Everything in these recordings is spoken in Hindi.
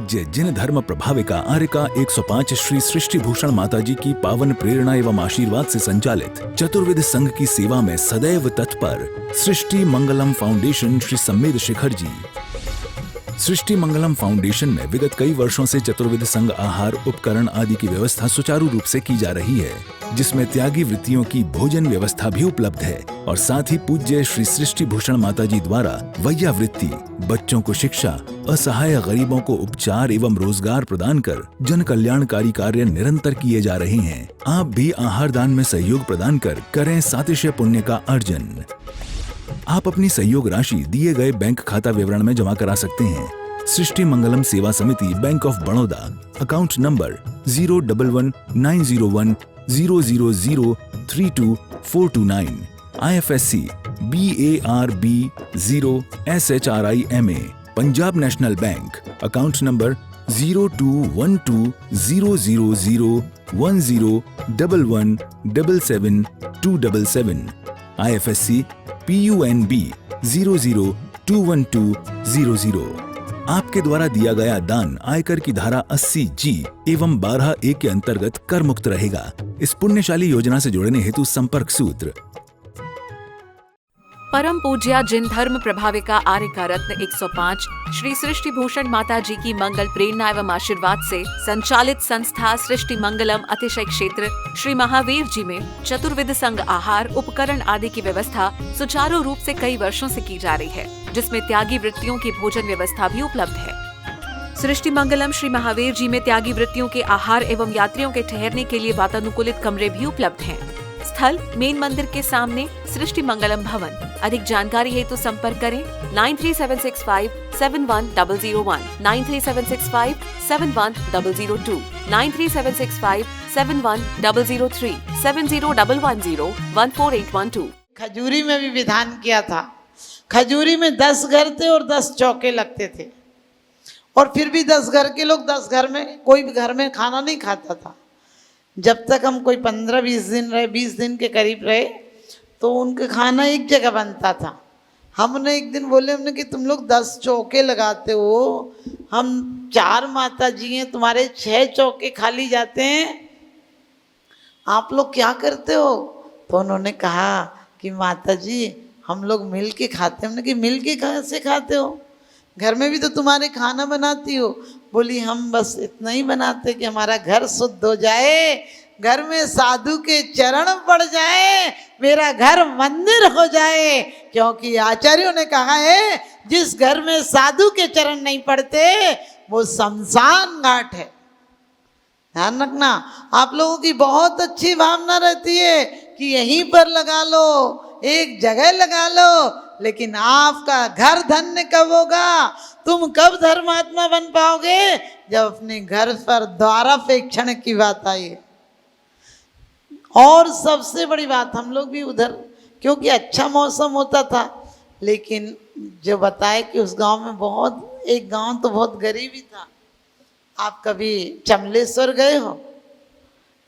पूज्य जिन धर्म प्रभाविका आर्यका 105 श्री सृष्टि भूषण माता जी की पावन प्रेरणा एवं आशीर्वाद से संचालित चतुर्वेद संघ की सेवा में सदैव तत्पर सृष्टि मंगलम फाउंडेशन श्री सम्मेद शिखर जी। सृष्टि मंगलम फाउंडेशन में विगत कई वर्षों से चतुर्वेद संघ आहार उपकरण आदि की व्यवस्था सुचारू रूप से की जा रही है, जिसमें त्यागी वृत्तियों की भोजन व्यवस्था भी उपलब्ध है और साथ ही पूज्य श्री सृष्टि भूषण माता जी द्वारा वैया वृत्ति, बच्चों को शिक्षा, असहाय गरीबों को उपचार एवं रोजगार प्रदान कर जन कल्याणकारी कार्य निरंतर किए जा रहे हैं। आप भी आहार दान में सहयोग प्रदान कर करें सातिशय पुण्य का अर्जन। आप अपनी सहयोग राशि दिए गए बैंक खाता विवरण में जमा करा सकते हैं। सृष्टि मंगलम सेवा समिति, bank of Baroda, account number 011901000322429, IFSC BARB 0SHRIMA, Punjab national bank, account number 0212001011777277, IFSC PUNB 0021200। आपके द्वारा दिया गया दान आयकर की धारा 80G एवं 12A के अंतर्गत कर मुक्त रहेगा। इस पुण्यशाली योजना से जुड़ने हेतु संपर्क सूत्र। परम पूज्या जिन धर्म प्रभाविका आर्यका रत्न 105 श्री सृष्टि भूषण माता जी की मंगल प्रेरणा एवं आशीर्वाद से संचालित संस्था सृष्टि मंगलम अतिशय क्षेत्र श्री महावीर जी में चतुर्विध संघ आहार उपकरण आदि की व्यवस्था सुचारू रूप से कई वर्षों से की जा रही है, जिसमें त्यागी वृत्तियों की भोजन व्यवस्था भी उपलब्ध है। सृष्टि मंगलम श्री महावीर जी में त्यागी वृत्तियों के आहार एवं यात्रियों के ठहरने के लिए वातानुकूलित कमरे भी उपलब्ध हैं। स्थल मेन मंदिर के सामने सृष्टि मंगलम भवन। अधिक जानकारी हेतु संपर्क करें 9376571001, 9376571002, 9376571003, 7011014812। खजूरी में भी विधान किया था। खजूरी में 10 घर थे और 10 चौके लगते थे, और फिर भी 10 घर के लोग 10 घर में कोई भी घर में खाना नहीं खाता था। जब तक हम कोई 15-20 दिन रहे, 20 दिन के करीब रहे, तो उनका खाना एक जगह बनता था। हमने एक दिन बोले, हमने कि तुम लोग 10 चौके लगाते हो, हम 4 माता जी हैं, तुम्हारे 6 चौके खाली जाते हैं, आप लोग क्या करते हो? तो उन्होंने कहा कि माता जी हम लोग मिल के खाते हैं। हमने कि मिल के कैसे खाते हो? घर में भी तो तुम्हारे खाना बनाती हो। बोली हम बस इतना ही बनाते कि हमारा घर शुद्ध हो जाए, घर में साधु के चरण पड़ जाए, मेरा घर मंदिर हो जाए। क्योंकि आचार्यों ने कहा है जिस घर में साधु के चरण नहीं पड़ते वो शमशान घाट है। ध्यान रखना, आप लोगों की बहुत अच्छी भावना रहती है कि यहीं पर लगा लो, एक जगह लगा लो, लेकिन आपका घर धन्य कब होगा? तुम कब धर्मात्मा बन पाओगे? जब अपने घर पर द्वारापेक्षण की बात आई। और सबसे बड़ी बात, हम लोग भी उधर, क्योंकि अच्छा मौसम होता था, लेकिन जो बताए कि उस गांव में बहुत, एक गांव तो बहुत गरीब ही था। आप कभी चमलेश्वर गए हो?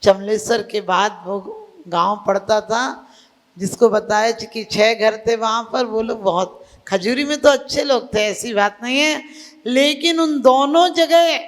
चमलेश्वर के बाद वो गांव पड़ता था, जिसको बताया कि 6 घर थे वहाँ पर। वो लोग बहुत, खजूरी में तो अच्छे लोग थे, ऐसी बात नहीं है, लेकिन उन दोनों जगह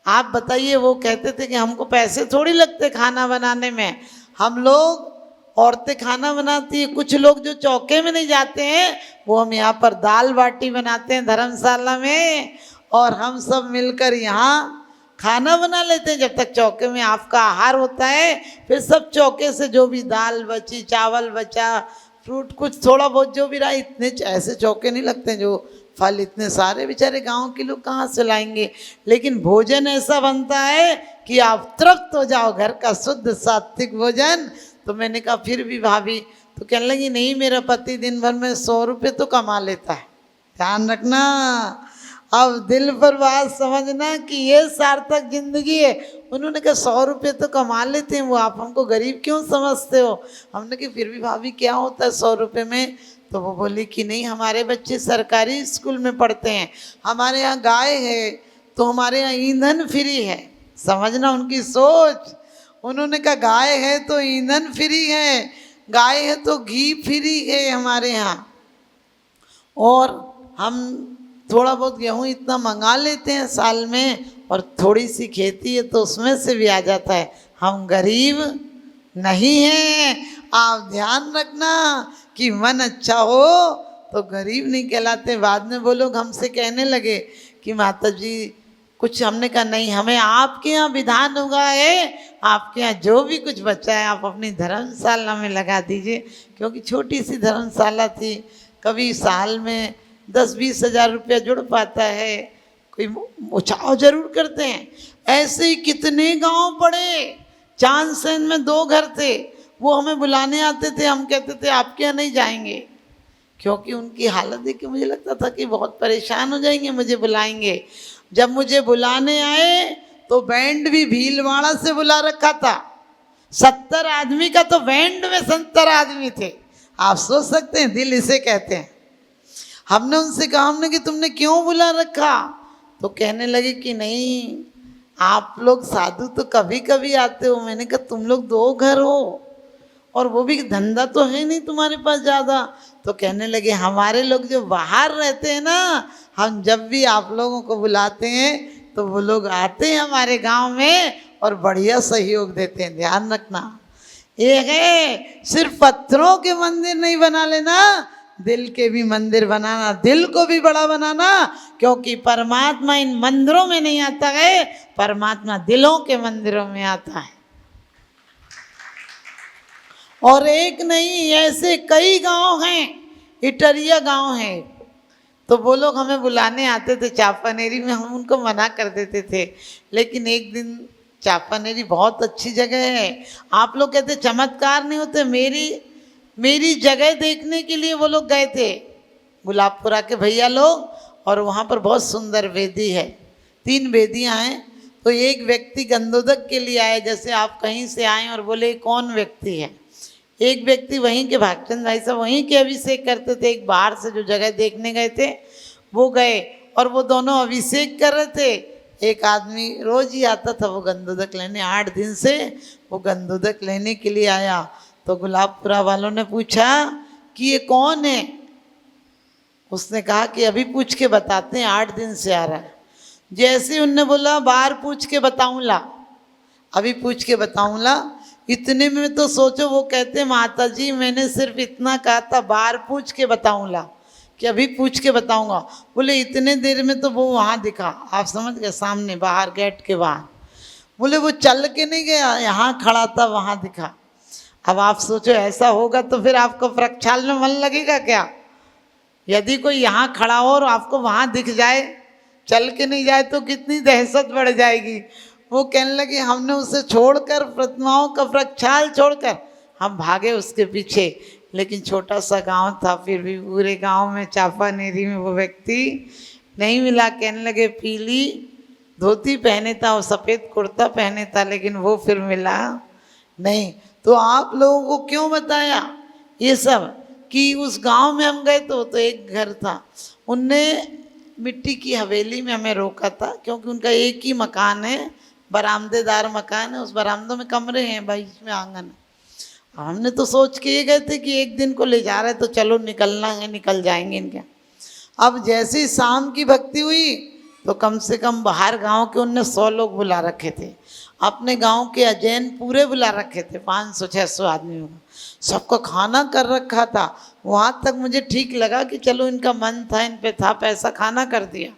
आप बताइए, वो कहते थे कि हमको पैसे थोड़ी लगते खाना बनाने में, हम लोग औरतें खाना बनाती है। कुछ लोग जो चौके में नहीं जाते हैं, वो हम यहाँ पर दाल बाटी बनाते हैं धर्मशाला में, और हम सब मिलकर यहाँ खाना बना लेते हैं। जब तक चौके में आपका आहार होता है, फिर सब चौके से जो भी दाल बची, चावल बचा, फ्रूट कुछ थोड़ा बहुत जो भी रहा, इतने ऐसे चौके नहीं लगते जो फल इतने सारे बेचारे गांव के लोग कहाँ से लाएंगे। लेकिन भोजन ऐसा बनता है कि आप तृप्त हो जाओ, घर का शुद्ध सात्विक भोजन। तो मैंने कहा फिर भी भाभी, तो कहने लगी नहीं, मेरा पति दिन भर में 100 रुपये तो कमा लेता है। ध्यान रखना, अब दिल पर बात समझना कि ये सार्थक जिंदगी है। उन्होंने कहा 100 रुपये तो कमा लेते हैं वो, आप हमको गरीब क्यों समझते हो? हमने कहा फिर भी भाभी क्या होता है 100 रुपये में? तो वो बोली कि नहीं, हमारे बच्चे सरकारी स्कूल में पढ़ते हैं, हमारे यहाँ गाय है तो हमारे यहाँ ईंधन फ्री है। समझना उनकी सोच। उन्होंने कहा गाय है तो ईंधन फ्री है, गाय है तो घी फ्री है हमारे यहाँ, और हम थोड़ा बहुत गेहूँ इतना मंगा लेते हैं साल में, और थोड़ी सी खेती है तो उसमें से भी आ जाता है। हम गरीब नहीं हैं। आप ध्यान रखना कि मन अच्छा हो तो गरीब नहीं कहलाते। बाद में वो लोग हमसे कहने लगे कि माता जी कुछ, हमने कहा नहीं, हमें आपके यहाँ विधान हुआ है, आपके यहाँ जो भी कुछ बचा है आप अपनी धर्मशाला में लगा दीजिए। क्योंकि छोटी सी धर्मशाला थी, कभी साल में 10-20 हज़ार रुपया जुड़ पाता है, कोई उछाव जरूर करते हैं। ऐसे ही कितने गांव पड़े, चांदसैन में 2 घर थे, वो हमें बुलाने आते थे, हम कहते थे आपके यहाँ नहीं जाएंगे, क्योंकि उनकी हालत देख के मुझे लगता था कि बहुत परेशान हो जाएंगे, मुझे बुलाएंगे। जब मुझे बुलाने आए तो बैंड भी भीलवाड़ा से बुला रखा था। 70 आदमी का तो बैंड में 70 आदमी थे। आप सोच सकते हैं, दिल इसे कहते हैं। हमने उनसे कहा, हमने कि तुमने क्यों बुला रखा? तो कहने लगे कि नहीं, आप लोग साधु तो कभी कभी आते हो। मैंने कहा तुम लोग 2 घर हो और वो भी धंधा तो है नहीं तुम्हारे पास ज़्यादा। तो कहने लगे हमारे लोग जो बाहर रहते हैं ना, हम जब भी आप लोगों को बुलाते हैं तो वो लोग आते हैं हमारे गांव में और बढ़िया सहयोग देते हैं। ध्यान रखना, ये है सिर्फ पत्थरों के मंदिर नहीं बना लेना, दिल के भी मंदिर बनाना, दिल को भी बड़ा बनाना। क्योंकि परमात्मा इन मंदिरों में नहीं आता है, परमात्मा दिलों के मंदिरों में आता है। और एक नहीं, ऐसे कई गांव हैं, इटरिया गांव है। तो वो लोग हमें बुलाने आते थे चापानेरी में, हम उनको मना कर देते थे। लेकिन एक दिन, चापानेरी बहुत अच्छी जगह है, आप लोग कहते चमत्कार नहीं होते, मेरी जगह देखने के लिए वो लोग गए थे, गुलाबपुरा के भैया लोग। और वहाँ पर बहुत सुंदर वेदी है, 3 वेदियाँ हैं। तो एक व्यक्ति गंदोदक के लिए आए, जैसे आप कहीं से आए और बोले कौन व्यक्ति है। एक व्यक्ति वहीं के भागचंद भाई साहब वहीं के अभिषेक करते थे। एक बाहर से जो जगह देखने गए थे वो गए और वो दोनों अभिषेक कर रहे थे। एक आदमी रोज ही आता था वो गंदोदक लेने, 8 दिन से वो गंदोदक लेने के लिए आया। तो गुलाबपुरा वालों ने पूछा कि ये कौन है? उसने कहा कि अभी पूछ के बताते हैं, 8 दिन से आ रहा है। जैसे उनने बोला बाहर पूछ के बताऊंला, अभी पूछ के बताऊंला, इतने में तो सोचो वो कहते माता जी मैंने सिर्फ इतना कहा था बाहर पूछ के बताऊंला, कि अभी पूछ के बताऊंगा। बोले इतने देर में तो वो वहाँ दिखा, आप समझ गए, सामने बाहर गेट के बाहर। बोले वो चल के नहीं गया, यहाँ खड़ा था वहाँ दिखा। अब आप सोचो ऐसा होगा तो फिर आपको प्रक्षाल में मन लगेगा क्या? यदि कोई यहाँ खड़ा हो और आपको वहाँ दिख जाए, चल के नहीं जाए, तो कितनी दहशत बढ़ जाएगी। वो कहने लगे हमने उसे छोड़कर, प्रतिमाओं का प्रक्षाल छोड़कर हम भागे उसके पीछे। लेकिन छोटा सा गांव था, फिर भी पूरे गांव में चापानेरी में वो व्यक्ति नहीं मिला। कहने लगे पीली धोती पहने था और सफ़ेद कुर्ता पहने था, लेकिन वो फिर मिला नहीं। तो आप लोगों को क्यों बताया ये सब कि उस गांव में हम गए तो एक घर था, उनने मिट्टी की हवेली में हमें रोका था, क्योंकि उनका एक ही मकान है, बरामदेदार मकान है, उस बरामदों में कमरे हैं, बीच में आंगन है। हमने तो सोच के ये गए थे कि एक दिन को ले जा रहे तो चलो निकलना है, निकल जाएंगे इनके। अब जैसे ही शाम की भक्ति हुई तो कम से कम बाहर गांव के उनने 100 लोग बुला रखे थे, अपने गांव के अजैन पूरे बुला रखे थे, 500-600 आदमी होगा, सबका खाना कर रखा था। वहाँ तक मुझे ठीक लगा कि चलो इनका मन था, इन पे था पैसा, खाना कर दिया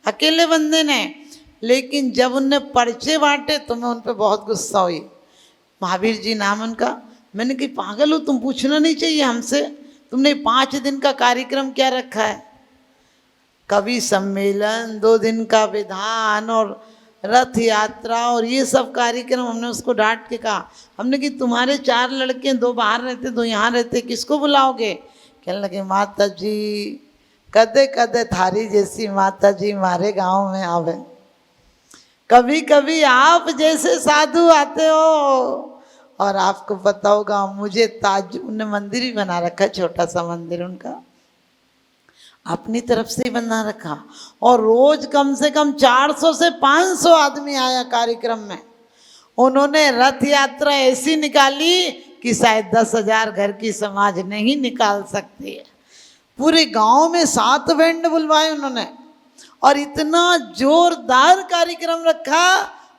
अकेले बंदे ने। लेकिन जब उनने पर्चे बांटे तो मैं उन पर बहुत गुस्सा हुई। महावीर जी नाम उनका। मैंने कहा पागल हो तुम, पूछना नहीं चाहिए हमसे, तुमने 5 दिन का कार्यक्रम क्या रखा है? कवि सम्मेलन, 2 दिन का विधान और रथ यात्रा और ये सब कार्यक्रम। हमने उसको डांट के कहा, हमने कि तुम्हारे 4 लड़के, 2 बाहर रहते, 2 यहाँ रहते, किसको बुलाओगे? कहने लगे माता जी कदे कदे थारी जैसी माता जी हमारे गांव में आवे, कभी कभी आप जैसे साधु आते हो। और आपको पता होगा मुझे ताज, उन्हें मंदिर भी बना रखा, छोटा सा मंदिर उनका अपनी तरफ से ही बना रखा। और रोज कम से कम 400 से 500 आदमी आया कार्यक्रम में। उन्होंने रथ यात्रा ऐसी निकाली कि शायद 10,000 घर की समाज नहीं निकाल सकती है। पूरे गांव में 7 बैंड बुलवाए उन्होंने, और इतना जोरदार कार्यक्रम रखा।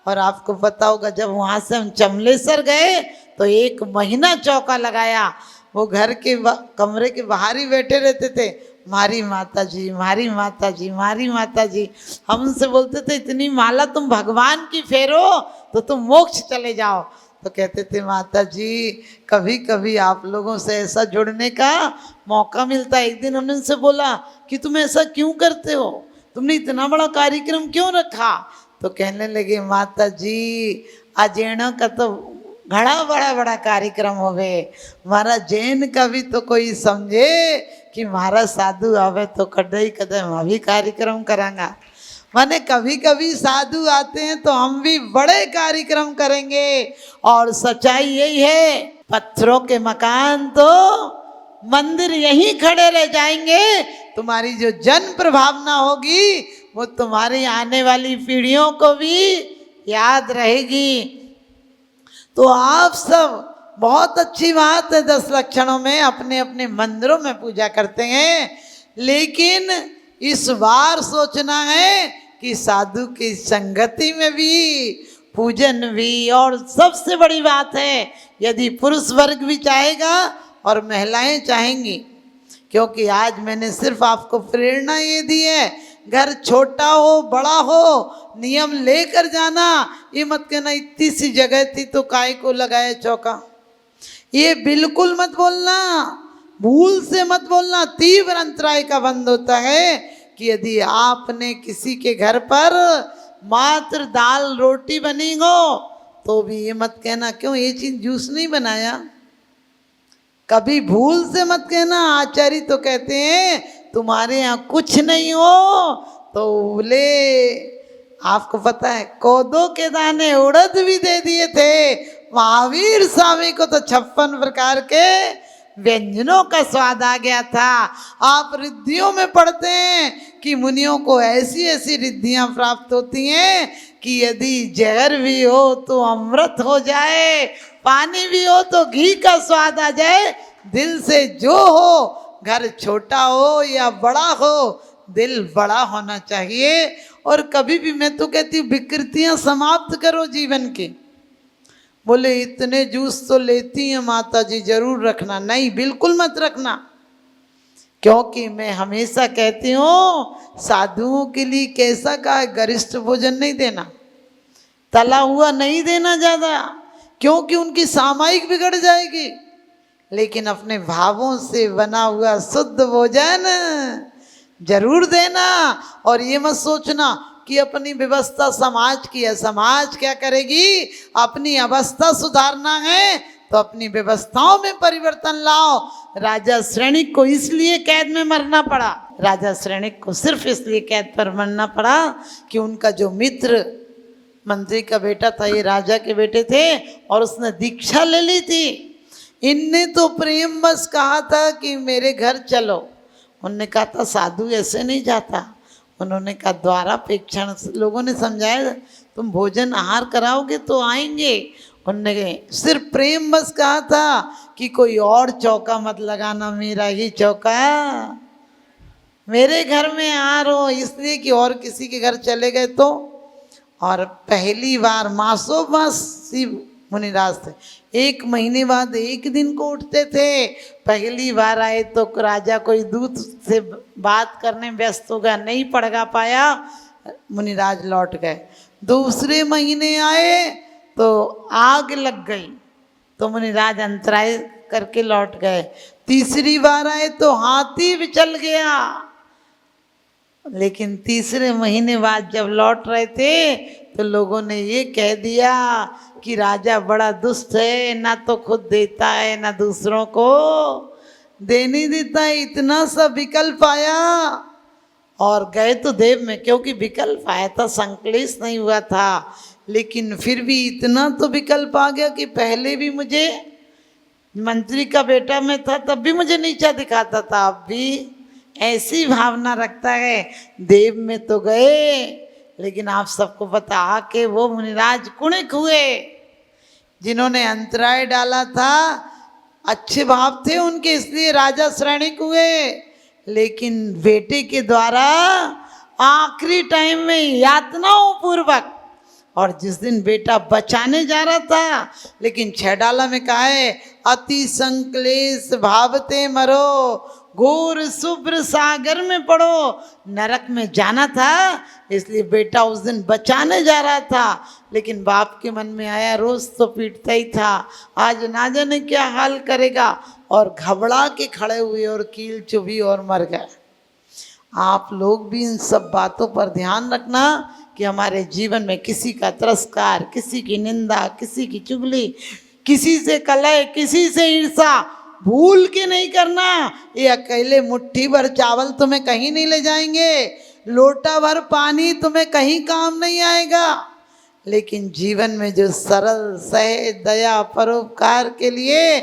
और आपको पता होगा जब वहाँ से हम चमलेसर गए तो 1 महीना चौका लगाया। वो घर के कमरे के बाहर ही बैठे रहते थे, मारी माता जी, मारी माता जी, मारी माता जी। हम उनसे बोलते थे इतनी माला तुम भगवान की फेरो तो तुम मोक्ष चले जाओ। तो कहते थे माता जी कभी कभी आप लोगों से ऐसा जुड़ने का मौका मिलता है। एक दिन हमने उनसे बोला कि तुम ऐसा क्यों करते हो, तुमने इतना बड़ा कार्यक्रम क्यों रखा। तो कहने लगे माता जी अजेणा का तो घड़ा बड़ा बड़ा कार्यक्रम होवे, मारा जैन का भी तो कोई समझे कि मारा साधु आवे तो कदई कदे मैं भी कार्यक्रम करांगा। माने कभी कभी साधु आते हैं तो हम भी बड़े कार्यक्रम करेंगे। और सच्चाई यही है, पत्थरों के मकान तो मंदिर यहीं खड़े रह जाएंगे। तुम्हारी जो जन प्रभावना होगी वो तुम्हारी आने वाली पीढ़ियों को भी याद रहेगी। तो आप सब बहुत अच्छी बात है 10 लक्षणों में अपने अपने मंदिरों में पूजा करते हैं, लेकिन इस बार सोचना है कि साधु की संगति में भी पूजन भी। और सबसे बड़ी बात है यदि पुरुष वर्ग भी चाहेगा और महिलाएं चाहेंगी, क्योंकि आज मैंने सिर्फ आपको प्रेरणा ये दी है, घर छोटा हो बड़ा हो नियम लेकर जाना। ये मत कहना इतनी सी जगह थी तो काय को लगाया चौका, ये बिल्कुल मत बोलना, भूल से मत बोलना। तीव्र अंतराय का बंद होता है कि यदि आपने किसी के घर पर मात्र दाल रोटी बनी हो तो भी ये मत कहना क्यों ये चीज जूस नहीं बनाया। कभी भूल से मत कहना। आचार्य तो कहते हैं तुम्हारे यहाँ कुछ नहीं हो तो बोले आपको पता है कोदो के दाने उड़द भी दे दिए थे। महावीर स्वामी को तो 56 प्रकार के व्यंजनों का स्वाद आ गया था। आप रिद्धियों में पढ़ते हैं कि मुनियों को ऐसी ऐसी रिद्धियां प्राप्त होती हैं कि यदि जहर भी हो तो अमृत हो जाए, पानी भी हो तो घी का स्वाद आ जाए। दिल से जो हो, घर छोटा हो या बड़ा हो, दिल बड़ा होना चाहिए। और कभी भी मैं तो कहती हूँ विकृतियां समाप्त करो जीवन की। बोले इतने जूस तो लेती हैं माता जी, जरूर रखना। नहीं, बिल्कुल मत रखना, क्योंकि मैं हमेशा कहती हूँ साधुओं के लिए कैसा कहा है, गरिष्ठ भोजन नहीं देना, तला हुआ नहीं देना ज़्यादा, क्योंकि उनकी सामायिक बिगड़ जाएगी। लेकिन अपने भावों से बना हुआ शुद्ध भोजन जरूर देना। और ये मत सोचना कि अपनी व्यवस्था समाज की है, समाज क्या करेगी, अपनी अवस्था सुधारना है तो अपनी व्यवस्थाओं में परिवर्तन लाओ। राजा श्रेणिक को इसलिए कैद में मरना पड़ा, राजा श्रेणिक को सिर्फ इसलिए कैद पर मरना पड़ा कि उनका जो मित्र मंत्री का बेटा था, ये राजा के बेटे थे और उसने दीक्षा ले ली थी। इनने तो प्रेम बस कहा था कि मेरे घर चलो, उनने कहा था साधु ऐसे नहीं जाता। उन्होंने कहा द्वारापेक्षण, लोगों ने समझाया तुम भोजन आहार कराओगे तो आएंगे। उन्होंने सिर्फ प्रेम बस कहा था कि कोई और चौका मत लगाना, मेरा ही चौका, मेरे घर में आहार हो, इसलिए कि और किसी के घर चले गए तो। और पहली बार मासों मास मुनिराज थे, 1 महीने बाद 1 दिन को उठते थे। पहली बार आए तो राजा कोई दूत से बात करने व्यस्त हो गया, नहीं पढ़ा पाया, मुनिराज लौट गए। दूसरे महीने आए तो आग लग गई तो मुनिराज अंतराय करके लौट गए। तीसरी बार आए तो हाथी विचल गया। लेकिन तीसरे महीने बाद जब लौट रहे थे तो लोगों ने ये कह दिया कि राजा बड़ा दुष्ट है, ना तो खुद देता है ना दूसरों को देने देता है। इतना सा विकल्प आया और गए तो देव में, क्योंकि विकल्प आया था, संक्लेश नहीं हुआ था। लेकिन फिर भी इतना तो विकल्प आ गया कि पहले भी मुझे मंत्री का बेटा में था तब भी मुझे नीचा दिखाता था, अब भी ऐसी भावना रखता है। देव में तो गए, लेकिन आप सबको पता आके वो मुनिराज कुणिक हुए जिन्होंने अंतराय डाला था। अच्छे भाव थे उनके, इसलिए राजा श्रेणिक हुए। लेकिन बेटे के द्वारा आखिरी टाइम में यातनाओं पूर्वक। और जिस दिन बेटा बचाने जा रहा था, लेकिन 6 डाला में कहा है अति संक्लेश भावते मरो, घोर शुभ्र सागर में पड़ो, नरक में जाना था। इसलिए बेटा उस दिन बचाने जा रहा था, लेकिन बाप के मन में आया रोज तो पीटता ही था, आज ना जाने क्या हाल करेगा, और घबरा के खड़े हुए और कील चुभी और मर गए। आप लोग भी इन सब बातों पर ध्यान रखना कि हमारे जीवन में किसी का तिरस्कार, किसी की निंदा, किसी की चुगली, किसी से कलह, किसी से ईर्षा भूल के नहीं करना। ये अकेले मुट्ठी भर चावल तुम्हें कहीं नहीं ले जाएंगे, लोटा भर पानी तुम्हें कहीं काम नहीं आएगा। लेकिन जीवन में जो सरल सहज दया परोपकार के लिए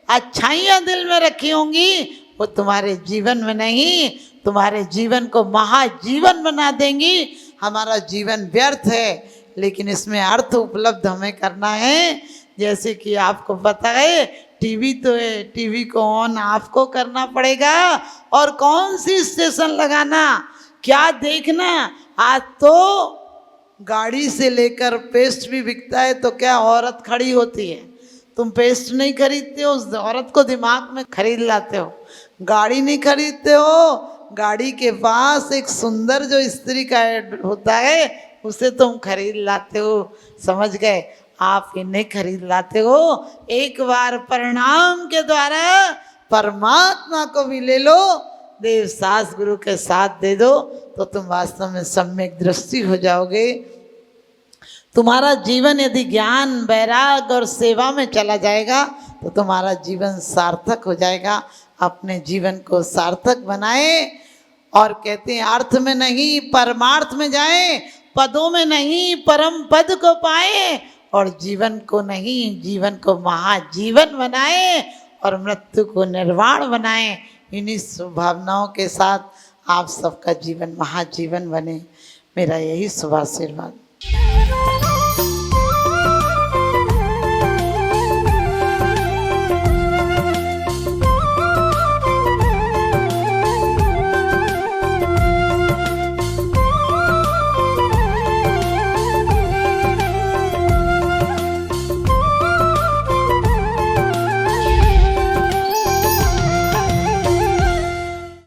अच्छाइयाँ दिल में रखी होंगी, वो तुम्हारे जीवन में नहीं, तुम्हारे जीवन को महाजीवन बना देंगी। हमारा जीवन व्यर्थ है, लेकिन इसमें अर्थ उपलब्ध हमें करना है। जैसे कि आपको पता है टीवी तो है, टीवी को ऑन आपको करना पड़ेगा, और कौन सी स्टेशन लगाना, क्या देखना। आज तो गाड़ी से लेकर पेस्ट भी बिकता है, तो क्या औरत खड़ी होती है, तुम पेस्ट नहीं खरीदते हो, उस औरत को दिमाग में खरीद लाते हो। गाड़ी नहीं खरीदते हो, गाड़ी के पास एक सुंदर जो स्त्री का ऐड होता है उसे तुम खरीद लाते हो। समझ गए? आप इन्हें खरीद लाते हो। एक बार परिणाम के द्वारा परमात्मा को भी ले लो, देव सास गुरु के साथ दे दो, तो तुम वास्तव में सम्यक दृष्टि हो जाओगे। तुम्हारा जीवन यदि ज्ञान, वैराग और सेवा में चला जाएगा तो तुम्हारा जीवन सार्थक हो जाएगा। अपने जीवन को सार्थक बनाए, और कहते हैं अर्थ में नहीं परमार्थ में जाए, पदों में नहीं परम पद को पाए, और जीवन को नहीं जीवन को महाजीवन बनाए, और मृत्यु को निर्वाण बनाए। इन्हीं शुभभावनाओं के साथ आप सबका जीवन महाजीवन बने, मेरा यही शुभ आशीर्वाद।